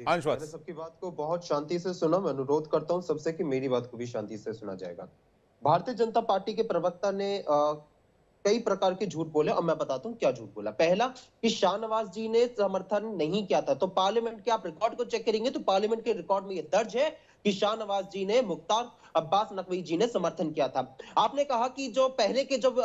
अंशवत, मैंने सबकी बात को बहुत शांति से सुना। मैं अनुरोध करता हूं सबसे कि मेरी बात को भी शांति से सुना जाएगा। भारतीय जनता पार्टी के प्रवक्ता ने कई प्रकार के झूठ बोले और मैं बताता हूं क्या झूठ बोला। पहला कि शाहनवाज जी ने समर्थन नहीं किया था, तो पार्लियामेंट के आप रिकॉर्ड को चेक करेंगे तो पार्लियामेंट के रिकॉर्ड में यह दर्ज है कि शाहनवाज जी ने मुख्तार अब्बास नकवी जी ने समर्थन किया था। आपने कहा कि जो पहले के जब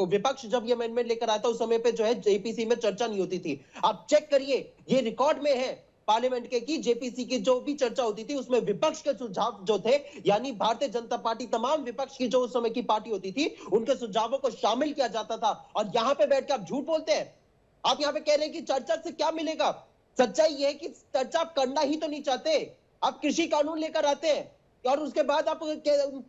विपक्ष जब ये अमेंडमेंट लेकर आया था उस समय पे जो है जेपीसी में चर्चा नहीं होती थी। आप चेक करिए, ये रिकॉर्ड में है पार्लियामेंट के की जेपीसी की जो भी चर्चा होती थी उसमें विपक्ष के सुझाव जो थे, यानी भारतीय जनता पार्टी तमाम विपक्ष की जो उस समय की पार्टी होती थी उनके सुझावों को शामिल किया जाता था। और यहां पे बैठ के आप झूठ बोलते हैं। आप यहां पे कह रहे हैं कि चर्चा से क्या मिलेगा। सच्चाई यह है कि चर्चा आप करना ही तो नहीं चाहते। आप कृषि कानून लेकर आते हैं और उसके बाद आप उन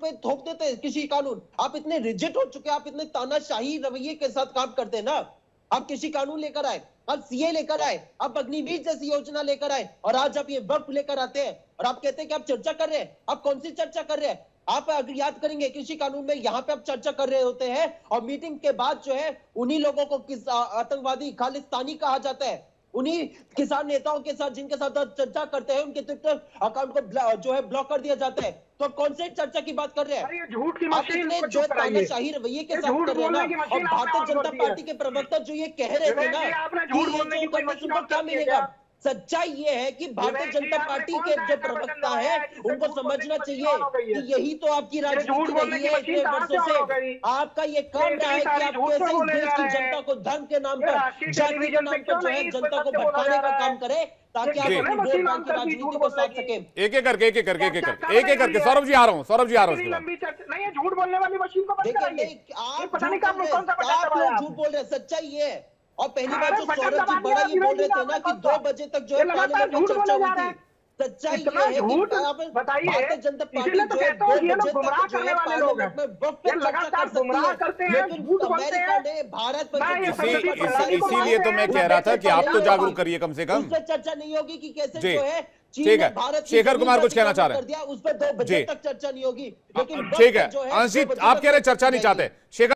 पे थोप देते हैं कृषि कानून। आप इतने रिजिड हो चुके हैं, आप इतने तानाशाही रवैये के साथ काम करते हैं ना। आप कृषि कानून लेकर आए, आप सीए लेकर आए, आप अग्निवीर जैसी योजना लेकर आए और आज आप ये वक्फ लेकर आते हैं और आप कहते हैं कि आप चर्चा कर रहे हैं। आप कौन सी चर्चा कर रहे हैं? आप अगर याद करेंगे कृषि कानून में यहाँ पे आप चर्चा कर रहे होते हैं और मीटिंग के बाद जो है उन्हीं लोगों को किस आतंकवादी खालिस्तानी कहा जाता है। उन्हीं किसान नेताओं के साथ जिनके साथ चर्चा करते हैं उनके ट्विटर अकाउंट को जो है ब्लॉक कर दिया जाता है। तो आप कौन से चर्चा की बात कर रहे हैं? झूठ की मशीन जो तानाशाही रवैये के साथ कर रहे हैं ना, और भारतीय जनता पार्टी के प्रवक्ता जो ये कह रहे थे ना कि ये जो करने से क्या मिलेगा, सच्चाई ये है कि भारतीय जनता पार्टी के जो प्रवक्ता है उनको समझना चाहिए कि यही तो आपकी राजनीति रही है इतने वर्षों से। आपका ये काम रहा है कि आप कैसे इस देश की जनता को धर्म के नाम पर, जाति के नाम पर जो है जनता को भटकाने का काम करे ताकि आप अपनी वोट बैंक की राजनीति को साध सके। एक एक करके सौरभ जी आ रहा हूँ, सौरभ जी आ रहा हूँ। नहीं है, झूठ बोलने वाली मशीन को बंद कराइए। आप झूठ बोल रहे हैं, सच्चाई ये है। और पहली बार जो सौरभ जी बड़ा ये बोल रहे थे ना कि 2 बजे तक जो है पार्लियामेंट में चर्चा हुई थी, सच्चाई ये है कि भारतीय जनता पार्टी जो है 2 बजे तक जो है पार्लियामेंट में वक्त पे चर्चा कर सकती है, लेकिन अमेरिका ने भारत पर इसीलिए तो मैं कह रहा था कि आप तो जागरूक करिए कम से कम। उस पर चर्चा नहीं होगी कि कैसे जो है ठीक है। शेखर कुमार कुछ कहना चाह रहे हैं, उस पर 2 बजे तक चर्चा नहीं होगी, लेकिन ठीक है अंशित आप कह रहे चर्चा नहीं चाहते। शेखर